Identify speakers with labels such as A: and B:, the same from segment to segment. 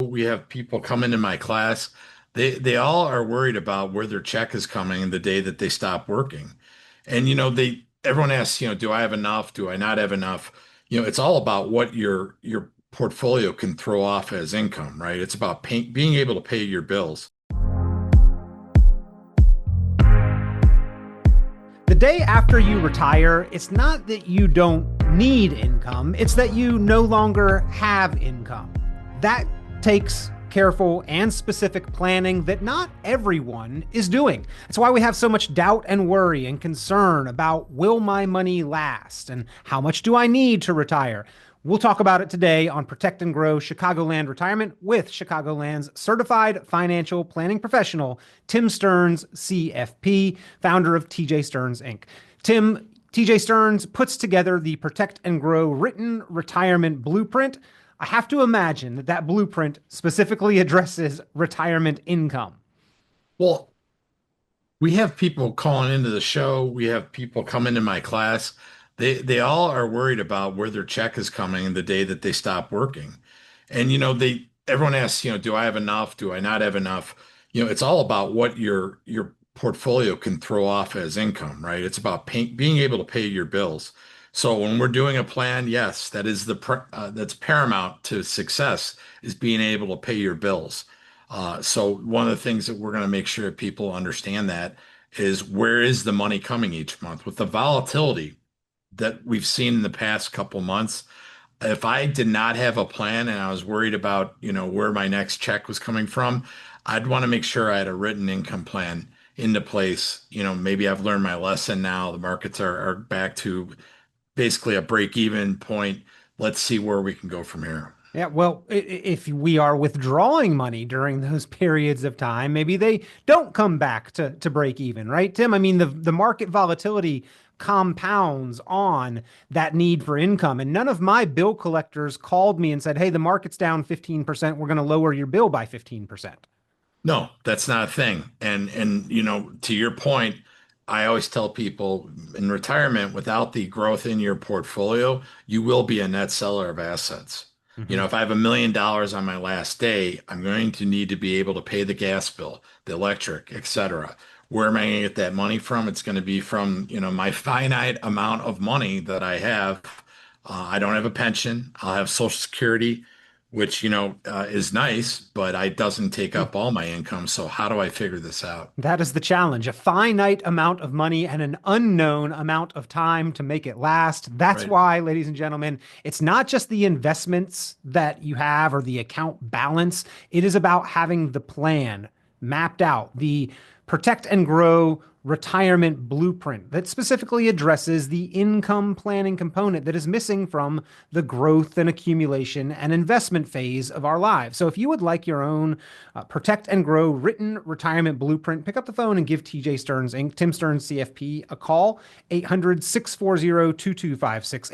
A: we have people come into my class. They all are worried about where their check is coming the day that they stop working. And they everyone asks, do I have enough? Do I not have enough? It's all about what your portfolio can throw off as income, right? It's about being able to pay your bills.
B: The day after you retire, it's not that you don't need income, it's that you no longer have income. That takes careful and specific planning that not everyone is doing. That's why we have so much doubt and worry and concern about, will my money last and how much do I need to retire? We'll talk about it today on Protect and Grow Chicagoland Retirement with Chicagoland's certified financial planning professional, Tim Stearns, CFP, founder of TJ Stearns, Inc. Tim, TJ Stearns puts together the Protect and Grow written retirement blueprint. I have to imagine that that blueprint specifically addresses retirement income.
A: Well, we have people calling into the show. We have people come into my class. They all are worried about where their check is coming the day that they stop working. And they everyone asks, do I have enough? Do I not have enough? It's all about what your portfolio can throw off as income, right? It's about being able to pay your bills. So when we're doing a plan, yes, that is that's paramount to success is being able to pay your bills. So one of the things that we're going to make sure people understand that is where is the money coming each month with the volatility that we've seen in the past couple months. If I did not have a plan and I was worried about, where my next check was coming from, I'd want to make sure I had a written income plan into place. Maybe I've learned my lesson now. The markets are back to basically a break-even point. Let's see where we can go from here.
B: Yeah, well, if we are withdrawing money during those periods of time, maybe they don't come back to break even, right, Tim? I mean, the market volatility compounds on that need for income. And none of my bill collectors called me and said, hey, the market's down 15%. We're going to lower your bill by 15%.
A: No, that's not a thing. And to your point, I always tell people in retirement, without the growth in your portfolio, you will be a net seller of assets.
B: Mhm.
A: If I have $1 million on my last day, I'm going to need to be able to pay the gas bill, the electric, etc. Where am I going to get that money from? It's going to be from, my finite amount of money that I have. I don't have a pension. I'll have Social Security, which, is nice, but it doesn't take up all my income. So how do I figure this out?
B: That is the challenge, a finite amount of money and an unknown amount of time to make it last. That's
A: Right.
B: why, ladies and gentlemen, it's not just the investments that you have or the account balance. It is about having the plan mapped out, the Protect and Grow retirement blueprint that specifically addresses the income planning component that is missing from the growth and accumulation and investment phase of our lives. So if you would like your own Protect and Grow written retirement blueprint, pick up the phone and give TJ Stearns Inc., Tim Stearns CFP, a call, 800-640-2256,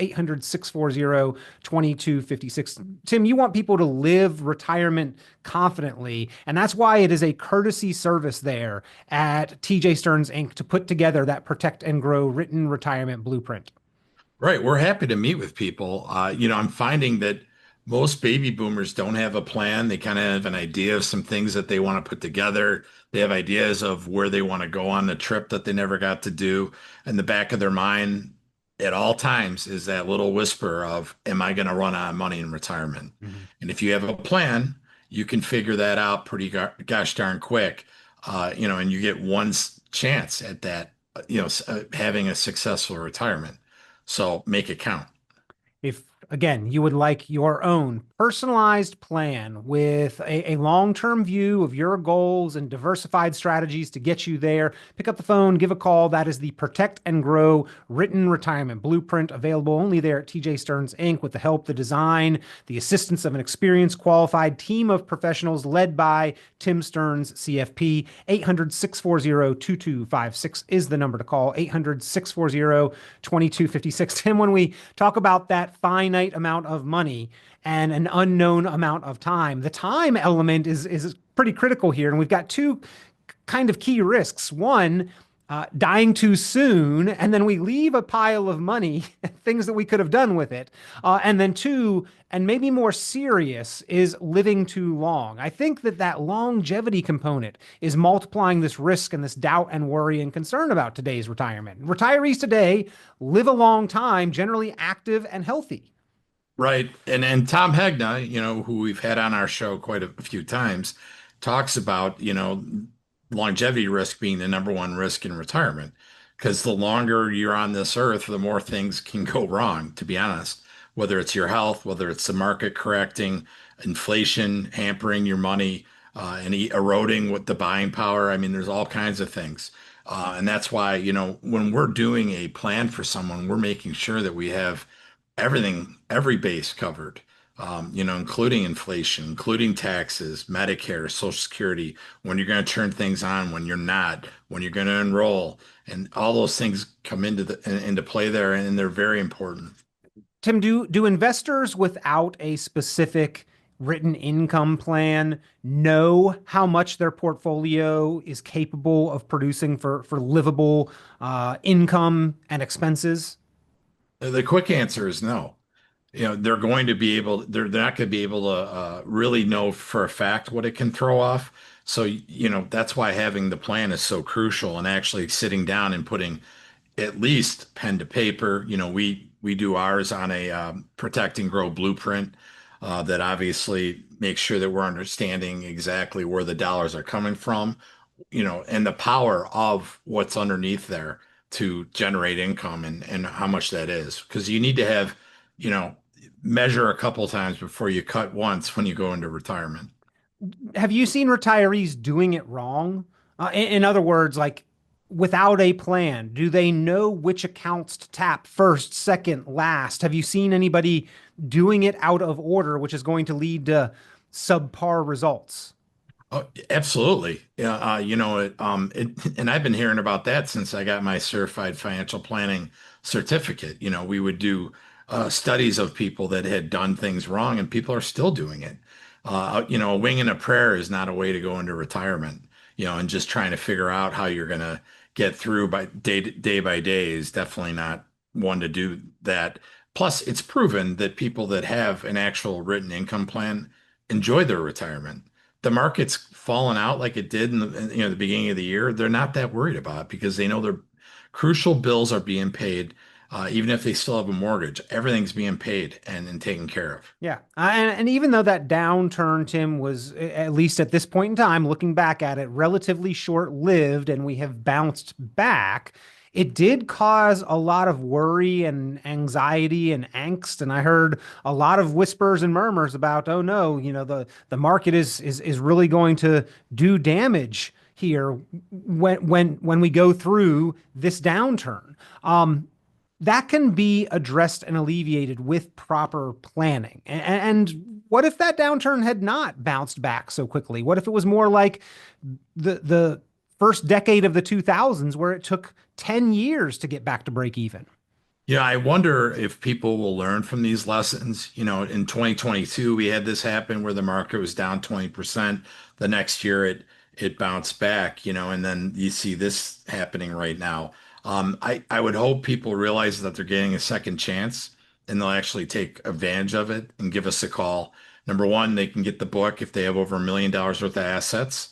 B: 800-640-2256. Tim, you want people to live retirement confidently, and that's why it is a courtesy service there at TJ Stearns Inc. to put together that Protect and Grow written retirement blueprint.
A: Right. We're happy to meet with people. I'm finding that most baby boomers don't have a plan. They kind of have an idea of some things that they want to put together. They have ideas of where they want to go on the trip that they never got to do. In the back of their mind at all times is that little whisper of, am I going to run out of money in retirement?
B: Mhm.
A: And if you have a plan, you can figure that out pretty gosh darn quick. And you get one chance at that, having a successful retirement. So make it count.
B: If, again, you would like your own personalized plan with a long-term view of your goals and diversified strategies to get you there, pick up the phone, give a call. That is the Protect and Grow written retirement blueprint, available only there at TJ Stearns Inc. with the help, the design, the assistance of an experienced, qualified team of professionals led by Tim Stearns, CFP. 800-640-2256 is the number to call, 800-640-2256. Tim, when we talk about that finite amount of money and an unknown amount of time, the time element is pretty critical here. And we've got two kind of key risks. One, dying too soon, and then we leave a pile of money, things that we could have done with it. And then two, and maybe more serious, is living too long. I think that that longevity component is multiplying this risk and this doubt and worry and concern about today's retirement. Retirees today live a long time, generally active and healthy.
A: Right. And Tom Hegna, who we've had on our show quite a few times, talks about, longevity risk being the number one risk in retirement. Because the longer you're on this earth, the more things can go wrong, to be honest. Whether it's your health, whether it's the market correcting, inflation hampering your money, and eroding with the buying power. I mean, there's all kinds of things. And that's why, when we're doing a plan for someone, we're making sure that we have everything, every base covered, including inflation, including taxes, Medicare, Social Security, when you're going to turn things on, when you're not, when you're going to enroll, and all those things come into play there, and they're very important.
B: Tim, do investors without a specific written income plan know how much their portfolio is capable of producing for livable income and expenses?
A: The quick answer is no. They're not going to be able to really know for a fact what it can throw off. So, that's why having the plan is so crucial, and actually sitting down and putting at least pen to paper. We do ours on a protect and grow blueprint that obviously makes sure that we're understanding exactly where the dollars are coming from, and the power of what's underneath there to generate income, and how much that is. Because you need to have, you know, measure a couple times before you cut once when you go into retirement.
B: Have you seen retirees doing it wrong? In other words, like without a plan, do they know which accounts to tap first, second, last? Have you seen anybody doing it out of order, which is going to lead to subpar results?
A: Oh, absolutely. Yeah, and I've been hearing about that since I got my certified financial planning certificate. We would do studies of people that had done things wrong, and people are still doing it. A wing and a prayer is not a way to go into retirement. And just trying to figure out how you're going to get through day by day is definitely not one to do that. Plus, it's proven that people that have an actual written income plan enjoy their retirement. The market's fallen out like it did in the beginning of the year. They're not that worried about it because they know their crucial bills are being paid, even if they still have a mortgage. Everything's being paid and taken care of.
B: Yeah. And even though that downturn, Tim, was, at least at this point in time, looking back at it, relatively short lived and we have bounced back, it did cause a lot of worry and anxiety and angst. And I heard a lot of whispers and murmurs about, oh no, the market is really going to do damage here when we go through this downturn. That can be addressed and alleviated with proper planning. And what if that downturn had not bounced back so quickly? What if it was more like the first decade of the 2000s, where it took 10 years to get back to break even?
A: Yeah, I wonder if people will learn from these lessons. In 2022, we had this happen where the market was down 20%. The next year, it bounced back, and then you see this happening right now. I would hope people realize that they're getting a second chance, and they'll actually take advantage of it and give us a call. Number one, they can get the book if they have over $1 million worth of assets.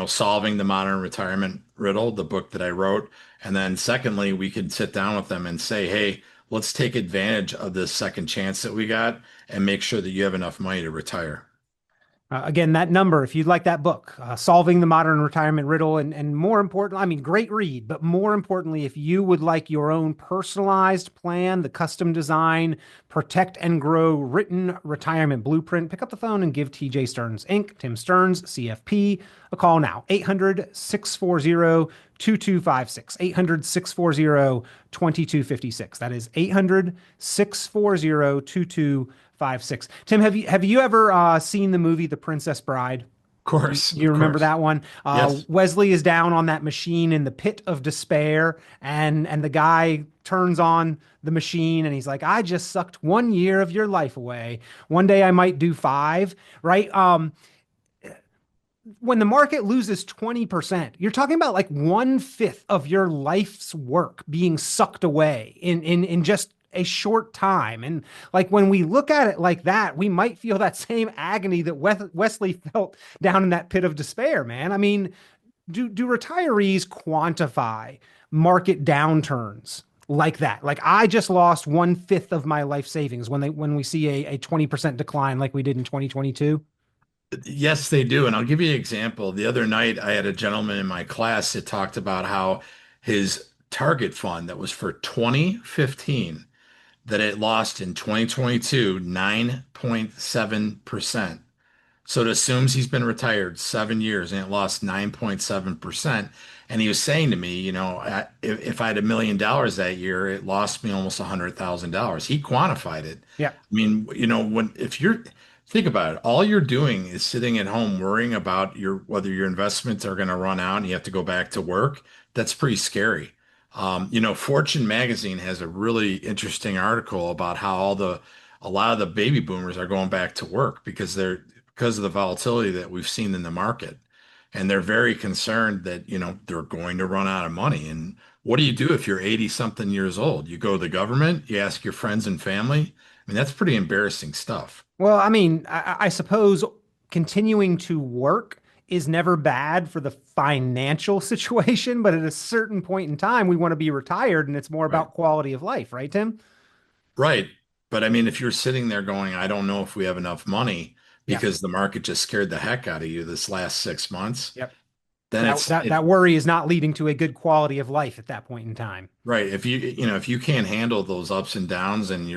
A: Solving the modern retirement riddle, the book that I wrote. And then secondly, we could sit down with them and say, hey, let's take advantage of this second chance that we got and make sure that you have enough money to retire.
B: Again, that number, if you'd like that book, Solving the Modern Retirement Riddle, and more important, I mean, great read, but more importantly, if you would like your own personalized plan, the custom design, protect and grow written retirement blueprint, pick up the phone and give TJ Stearns Inc., Tim Stearns, CFP, a call now. 800-640-2256. 800-640-2256. That is 800-640-2256. 5, 6. Tim, have you ever seen the movie The Princess Bride? You
A: Of
B: remember
A: course.
B: that one?
A: Yes.
B: Wesley is down on that machine in the pit of despair, and the guy turns on the machine and he's like, "I just sucked 1 year of your life away. One day I might do 5." Right? when the market loses 20%, you're talking about like 1/5 of your life's work being sucked away in just a short time. And like when we look at it like that, we might feel that same agony that Wesley felt down in that pit of despair, man. I mean, do retirees quantify market downturns like that? Like I just lost 1/5 of my life savings when we see a 20% decline like we did in 2022.
A: Yes, they do. And I'll give you an example. The other night, I had a gentleman in my class that talked about how his target fund that was for 2015, that it lost in 2022 9.7%. So it assumes he's been retired 7 years and it lost 9.7%. And he was saying to me, if I had $1 million that year, it lost me almost $100,000. He quantified it.
B: Yeah.
A: I mean, if you're, think about it, all you're doing is sitting at home worrying about whether your investments are going to run out and you have to go back to work. That's pretty scary. Fortune magazine has a really interesting article about how a lot of the baby boomers are going back to work because of the volatility that we've seen in the market. And they're very concerned that, they're going to run out of money. And what do you do if you're 80 something years old? You go to the government, you ask your friends and family. I mean, that's pretty embarrassing stuff.
B: Well, I mean, I suppose continuing to work is never bad for the financial situation, but at a certain point in time, we want to be retired and it's more
A: Right.
B: about quality of life, right, Tim?
A: Right. But I mean, if you're sitting there going, I don't know if we have enough money
B: Yeah.
A: because the market just scared the heck out of you this last 6 months,
B: Yep.
A: then
B: That worry is not leading to a good quality of life at that point in time.
A: right. If you can't handle those ups and downs and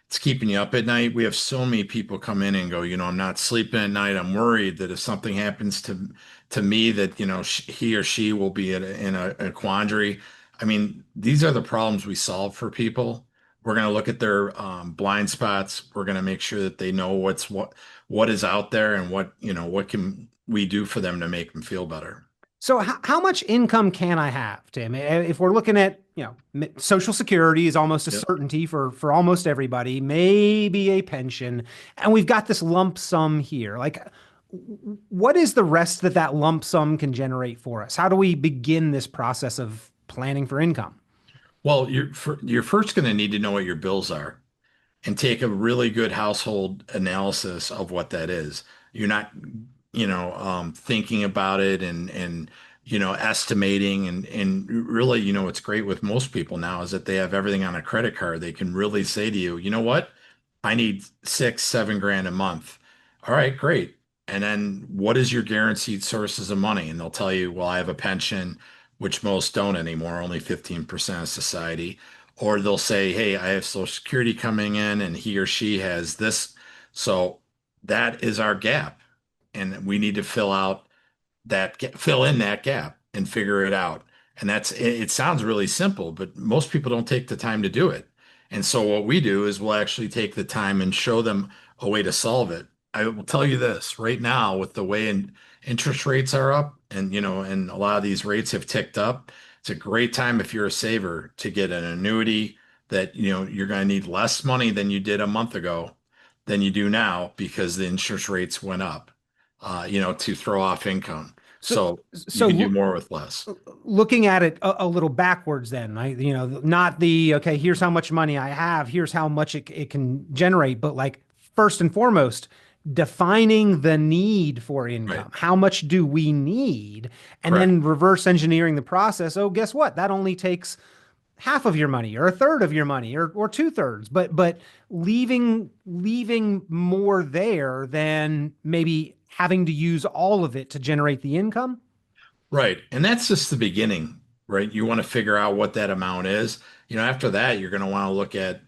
A: it's keeping you up at night. We have so many people come in and go, I'm not sleeping at night. I'm worried that if something happens to me that, he or she will be in a quandary. I mean, these are the problems we solve for people. We're going to look at their blind spots. We're going to make sure that they know what is out there and what can we do for them to make them feel better.
B: So how much income can I have, Tim? If we're looking at, Social Security is almost a
A: Yep.
B: certainty for almost everybody, maybe a pension, and we've got this lump sum here. Like, what is the rest that lump sum can generate for us? How do we begin this process of planning for income?
A: Well, you're first going to need to know what your bills are and take a really good household analysis of what that is. You're not, thinking about it and estimating and really, what's great with most people now is that they have everything on a credit card. They can really say to you, you know what? I need 6, 7 grand a month. All right, great. And then what is your guaranteed sources of money? And they'll tell you, well, I have a pension, which most don't anymore, only 15% of society. Or they'll say, hey, I have Social Security coming in and he or she has this. So that is our gap. And we need to fill in that gap and figure it out. And it sounds really simple, but most people don't take the time to do it. And so what we do is we'll actually take the time and show them a way to solve it. I will tell you this right now with the way interest rates are up and a lot of these rates have ticked up. It's a great time if you're a saver to get an annuity that, you're going to need less money than you did a month ago than you do now because the interest rates went up, to throw off income.
B: So,
A: So you
B: so
A: can do more with less.
B: looking at it a little backwards, then, not the okay, here's how much money I have, here's how much it can generate, but like first and foremost, defining the need for
A: Right.
B: income. How much do we need? And
A: Correct.
B: then reverse engineering the process. Oh, guess what? That only takes half of your money or a third of your money or two-thirds, but leaving more there than maybe having to use all of it to generate the income.
A: Right. And that's just the beginning, right? You want to figure out what that amount is. After that, you're going to want to look at,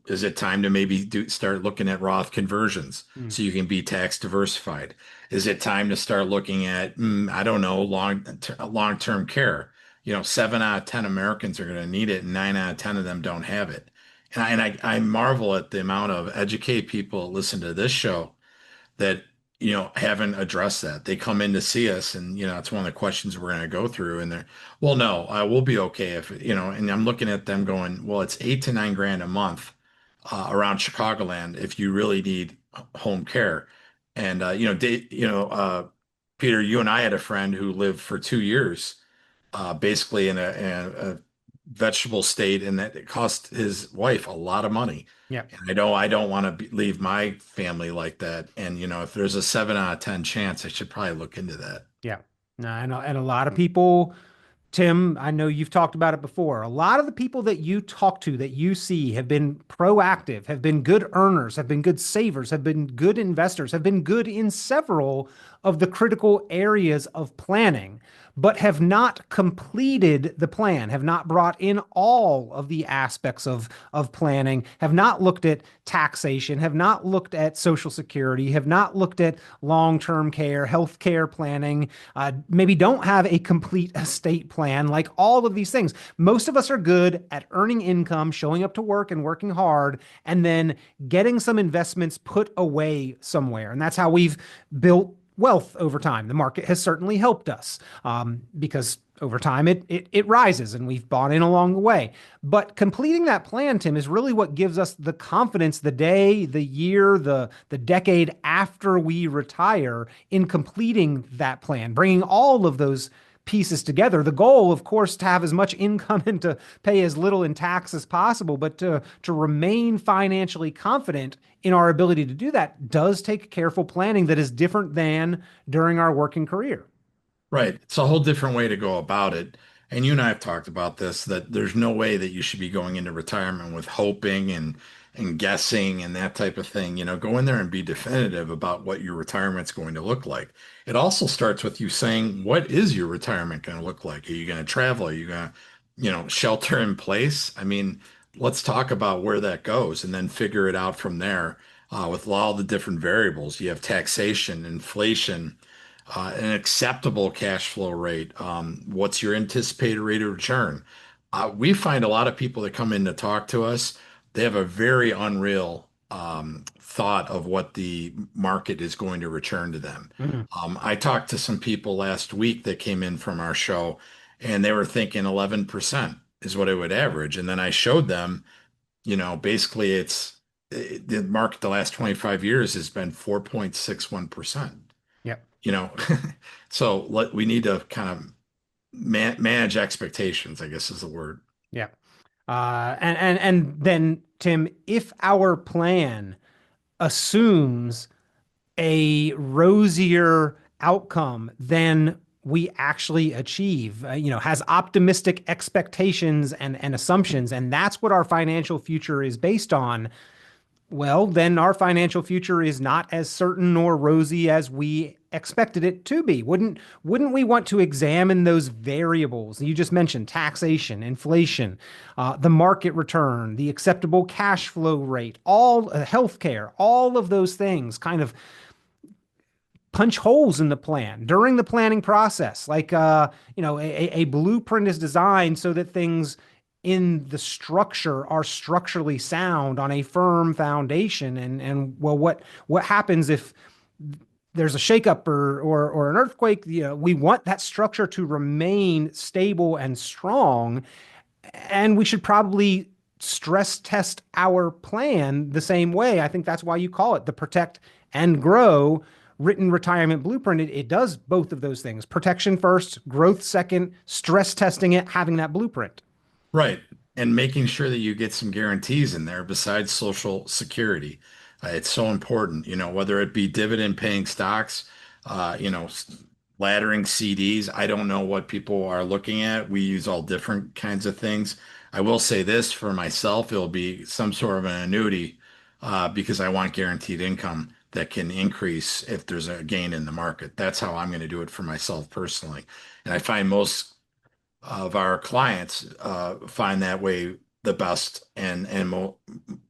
A: is it time to maybe start looking at Roth conversions
B: Mm.
A: so you can be tax diversified? Is it time to start looking at, I don't know, long-term care? 7 out of 10 Americans are going to need it, and 9 out of 10 of them don't have it. And I marvel at the amount of educated people that listen to this show that haven't addressed that. They come in to see us, and it's one of the questions we're going to go through. And they're, well, no, I will be okay if And I'm looking at them going, well, it's 8 to 9 grand a month around Chicagoland if you really need home care. And Peter, you and I had a friend who lived for 2 years, basically in a vegetable state, and that it cost his wife a lot of money.
B: Yeah.
A: And I don't want to leave my family like that. And if there's a 7 out of 10 chance, I should probably look into that.
B: Yeah. No, and a lot of people, Tim, I know you've talked about it before. A lot of the people that you talk to, that you see, have been proactive, have been good earners, have been good savers, have been good investors, have been good in several of the critical areas of planning, but have not completed the plan, have not brought in all of the aspects of planning, have not looked at taxation, have not looked at social security, have not looked at long-term care, health care planning, maybe don't have a complete estate plan, like all of these things. Most of us are good at earning income, showing up to work and working hard, and then getting some investments put away somewhere. And that's how we've built wealth over time. The market has certainly helped us because over time it rises and we've bought in along the way. But completing that plan, Tim, is really what gives us the confidence the day, the year, the decade after we retire in completing that plan, bringing all of those pieces together. The goal, of course, to have as much income and to pay as little in tax as possible, but to remain financially confident in our ability to do that does take careful planning that is different than during our working career.
A: Right. It's a whole different way to go about it. And you and I have talked about this, that there's no way that you should be going into retirement with hoping and guessing and that type of thing. Go in there and be definitive about what your retirement's going to look like. It also starts with you saying, what is your retirement going to look like? Are you going to travel? Are you going to, shelter in place? I mean, let's talk about where that goes and then figure it out from there, with all the different variables. You have taxation, inflation, an acceptable cash flow rate. What's your anticipated rate of return? We find a lot of people that come in to talk to us, they have a very unreal thought of what the market is going to return to them.
B: Mhm.
A: I talked to some people last week that came in from our show, and they were thinking 11% is what it would average. And then I showed them, basically the market the last 25 years has been 4.61%.
B: Yep.
A: you know so we need to kind of manage expectations, I guess is the word.
B: Yep. And then, Tim, if our plan assumes a rosier outcome than we actually achieve, has optimistic expectations and assumptions, and that's what our financial future is based on, well, then our financial future is not as certain or rosy as we expected it to be. Wouldn't we want to examine those variables? You just mentioned taxation, inflation, the market return, the acceptable cash flow rate, all healthcare, all of those things kind of punch holes in the plan during the planning process. Like, a blueprint is designed so that things in the structure are structurally sound on a firm foundation. And well, what happens if there's a shakeup or an earthquake? We want that structure to remain stable and strong, and we should probably stress test our plan the same way. I think that's why you call it the protect and grow written retirement blueprint. It does both of those things: protection first, growth second, stress testing it, having that blueprint.
A: Right. And making sure that you get some guarantees in there besides Social Security. It's so important, whether it be dividend paying stocks, laddering CDs. I don't know what people are looking at. We use all different kinds of things. I will say this for myself, it'll be some sort of an annuity, because I want guaranteed income that can increase if there's a gain in the market. That's how I'm going to do it for myself personally. And I find most of our clients find that way the best and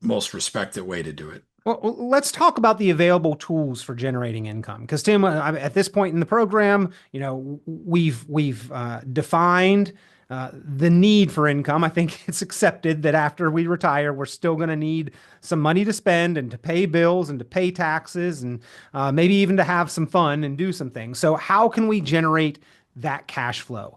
A: most respected way to do it.
B: Well, let's talk about the available tools for generating income. Because Tim, at this point in the program, we've defined the need for income. I think it's accepted that after we retire, we're still going to need some money to spend and to pay bills and to pay taxes and maybe even to have some fun and do some things. So, how can we generate that cash flow.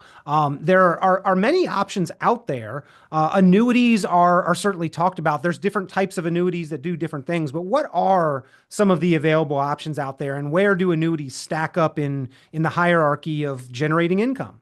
B: There are many options out there. Annuities are certainly talked about. There's different types of annuities that do different things, but what are some of the available options out there, and where do annuities stack up in the hierarchy of generating income?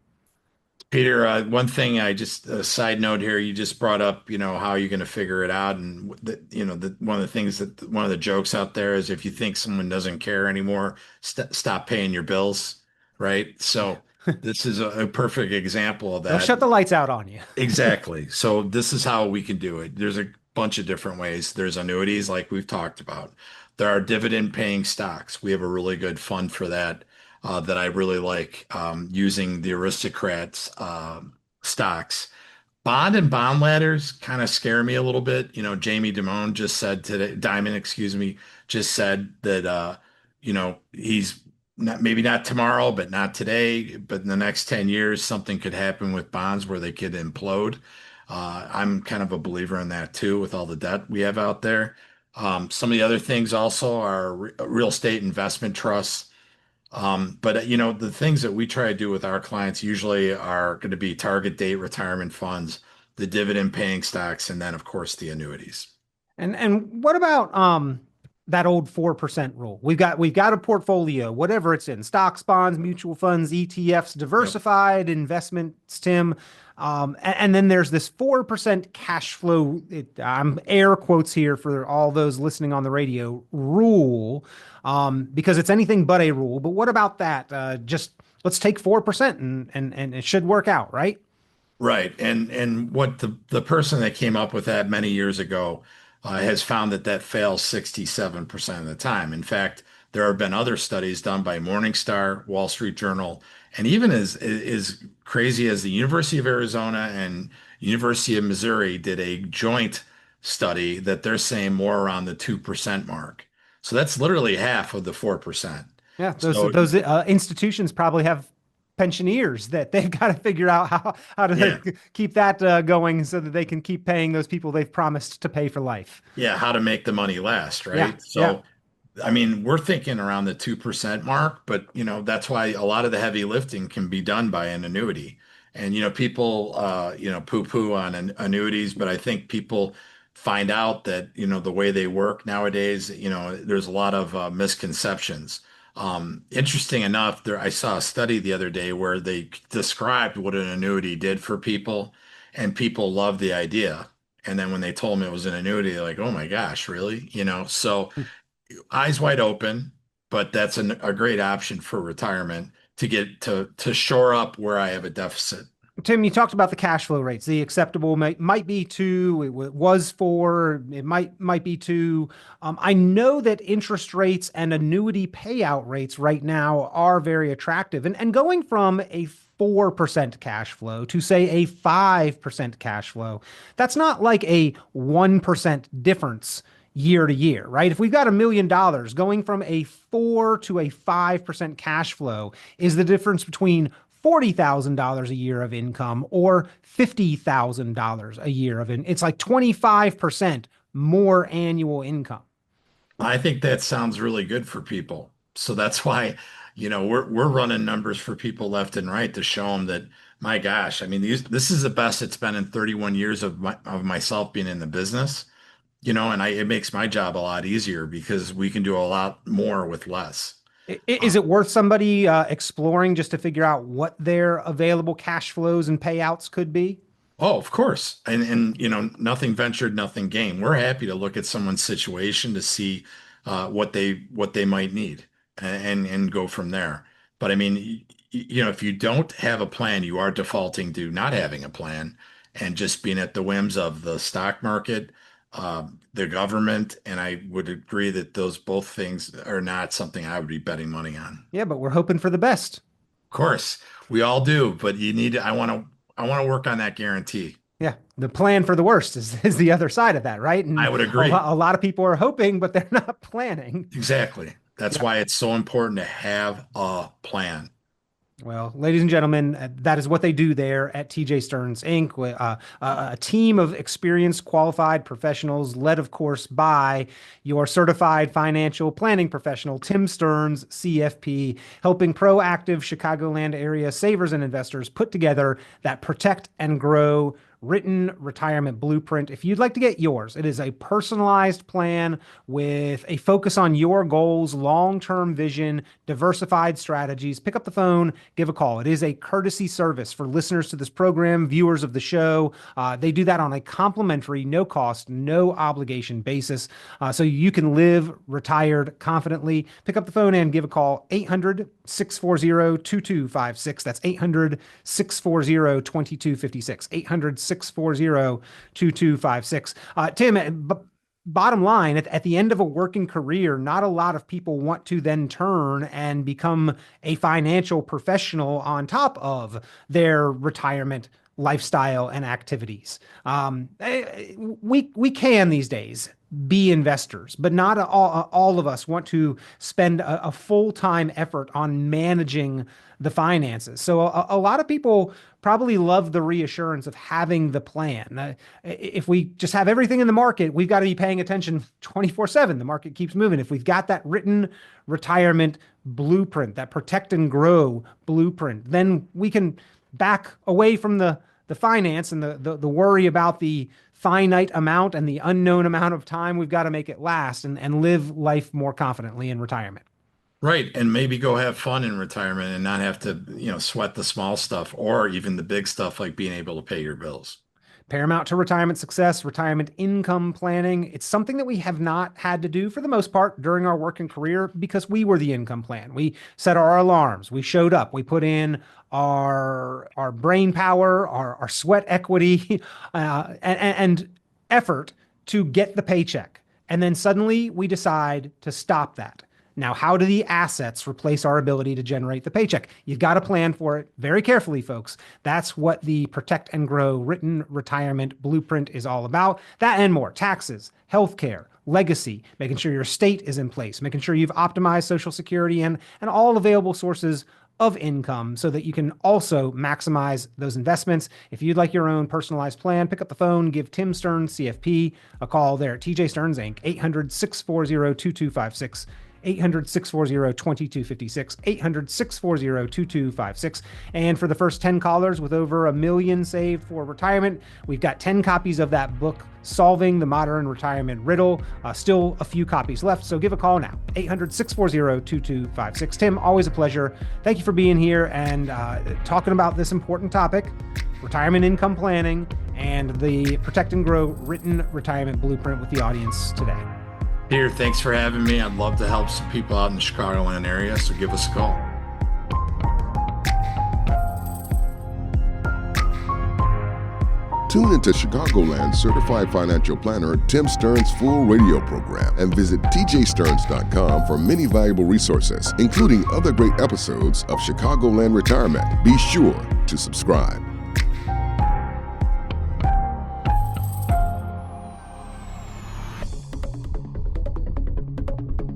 A: Peter, one thing I just a side note here, you just brought up, how you're going to figure it out, and one of the things that one of the jokes out there is if you think someone doesn't care anymore, stop paying your bills, right? So this is a perfect example of
B: They'll
A: that.
B: shut the lights out on you.
A: Exactly. So this is how we can do it. There's a bunch of different ways. There's annuities, like we've talked about. There are dividend paying stocks. We have a really good fund for that that I really like using the aristocrats stocks. Bond and bond ladders kind of scare me a little bit. Jamie Dimon just said today, Diamond, excuse me, just said that he's not, maybe not tomorrow, but not today, but in the next 10 years, something could happen with bonds where they could implode. I'm kind of a believer in that too, with all the debt we have out there. Some of the other things also are real estate investment trusts. But the things that we try to do with our clients usually are going to be target date retirement funds, the dividend paying stocks, and then of course the annuities.
B: And what about that old 4% rule? We've got a portfolio, whatever it's in, stocks, bonds, mutual funds, ETFs,
A: Yep.
B: diversified investments, Tim. And then there's this 4% cash flow. I'm air quotes here for all those listening on the radio rule, because it's anything but a rule. But what about that? Just let's take 4% and it should work out, right?
A: Right. And what the person that came up with that many years ago has found that that fails 67% of the time. In fact, there have been other studies done by Morningstar, Wall Street Journal, and even as crazy as the University of Arizona and University of Missouri did a joint study that they're saying more around the 2% mark. So that's literally half of the 4%.
B: Yeah, those
A: So
B: those institutions probably have pensioners that they've got to figure out how
A: yeah.
B: to keep that going so that they can keep paying those people they've promised to pay for life.
A: Yeah, how to make the money last,
B: Yeah,
A: right?
B: yeah.
A: So, I mean, we're thinking around the 2% mark, but that's why a lot of the heavy lifting can be done by an annuity. And people poo-poo on annuities, but I think people find out that, the way they work nowadays, there's a lot of misconceptions. Interesting enough, I saw a study the other day where they described what an annuity did for people, and people loved the idea. And then when they told me it was an annuity, they're like, oh my gosh, really? So eyes wide open, but that's a great option for retirement to get to shore up where I have a deficit.
B: Tim, you talked about the cash flow rates. The acceptable might be two. Was four. It might be two. I know that interest rates and annuity payout rates right now are very attractive, and going from a 4% cash flow to say a 5% cash flow, that's not like a 1% difference year to year, right? If we've got $1 million, going from a 4 to a 5% cash flow is the difference between $40,000 a year of income or $50,000 a year of it. It's like 25% more annual income.
A: I think that sounds really good for people. So that's why, we're running numbers for people left and right to show them that, my gosh, I mean, this is the best it's been in 31 years of myself being in the business. And it makes my job a lot easier because we can do a lot more with less.
B: Is it worth somebody exploring just to figure out what their available cash flows and payouts could be?
A: Oh, of course. And nothing ventured, nothing gained. We're happy to look at someone's situation to see what they might need and go from there. But I mean, if you don't have a plan, you are defaulting to not having a plan and just being at the whims of the stock market, the government, and I would agree that those both things are not something I would be betting money on.
B: Yeah, but we're hoping for the best.
A: Of course, we all do, but I want to work on that guarantee.
B: Yeah, the plan for the worst is the other side of that, right?
A: I
B: And
A: would
B: a,
A: agree.
B: lo- a lot of people are hoping, but they're not planning.
A: Exactly. That's
B: Yeah.
A: why it's so important to have a plan.
B: Well, ladies and gentlemen, that is what they do there at TJ Stearns Inc. A team of experienced, qualified professionals, led, of course, by your certified financial planning professional, Tim Stearns, CFP, helping proactive Chicagoland area savers and investors put together that protect and grow written retirement blueprint. If you'd like to get yours, it is a personalized plan with a focus on your goals, long-term vision, diversified strategies. Pick up the phone, give a call. It is a courtesy service for listeners to this program, viewers of the show. They do that on a complimentary, no cost, no obligation basis. So you can live retired confidently. Pick up the phone and give a call, 800-640-2256. That's 800-640-2256. 800-640-2256. Tim, bottom line, at the end of a working career, not a lot of people want to then turn and become a financial professional on top of their retirement lifestyle and activities. We can these days be investors, but not all of us want to spend a full-time effort on managing the finances. So a lot of people probably love the reassurance of having the plan. If we just have everything in the market, we've got to be paying attention 24/7. The market keeps moving. If we've got that written retirement blueprint, that protect and grow blueprint, then we can back away from the finance and the worry about the finite amount and the unknown amount of time we've got to make it last, and live life more confidently in retirement.
A: Right. And maybe go have fun in retirement and not have to, sweat the small stuff or even the big stuff like being able to pay your bills.
B: Paramount to retirement success, retirement income planning. It's something that we have not had to do for the most part during our working career because we were the income plan. We set our alarms. We showed up. We put in our brain power, our sweat equity, and effort to get the paycheck. And then suddenly we decide to stop that. Now, how do the assets replace our ability to generate the paycheck? You've got to plan for it very carefully, folks. That's what the Protect and Grow written retirement blueprint is all about. That and more. Taxes, healthcare, legacy, making sure your estate is in place, making sure you've optimized Social Security and all available sources of income so that you can also maximize those investments. If you'd like your own personalized plan, pick up the phone, give Tim Stearns, CFP, a call there at TJ Stearns Inc., 800-640-2256. 800-640-2256, 800-640-2256. And for the first 10 callers with over $1 million saved for retirement, we've got 10 copies of that book, Solving the Modern Retirement Riddle. Still a few copies left, so give a call now, 800-640-2256. Tim, always a pleasure. Thank you for being here and talking about this important topic, retirement income planning, and the Protect and Grow written retirement blueprint with the audience today.
A: Peter, thanks for having me. I'd love to help some people out in the Chicagoland area, so give us a call.
C: Tune into Chicagoland certified financial planner Tim Stearns' full radio program and visit tjstearns.com for many valuable resources, including other great episodes of Chicagoland Retirement. Be sure to subscribe.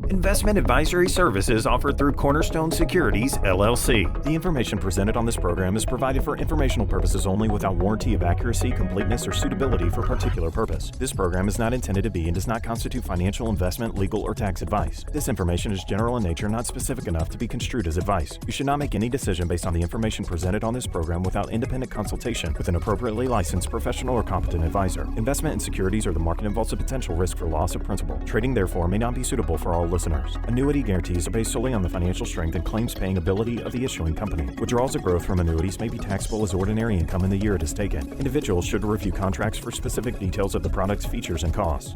D: Investment advisory services offered through Cornerstone Securities, LLC. The information presented on this program is provided for informational purposes only without warranty of accuracy, completeness, or suitability for particular purpose. This program is not intended to be and does not constitute financial, investment, legal, or tax advice. This information is general in nature, not specific enough to be construed as advice. You should not make any decision based on the information presented on this program without independent consultation with an appropriately licensed professional or competent advisor. Investment in securities or the market involves a potential risk for loss of principal. Trading, therefore, may not be suitable for all listeners. Annuity guarantees are based solely on the financial strength and claims-paying ability of the issuing company. Withdrawals or growth from annuities may be taxable as ordinary income in the year it is taken. Individuals should review contracts for specific details of the product's features and costs.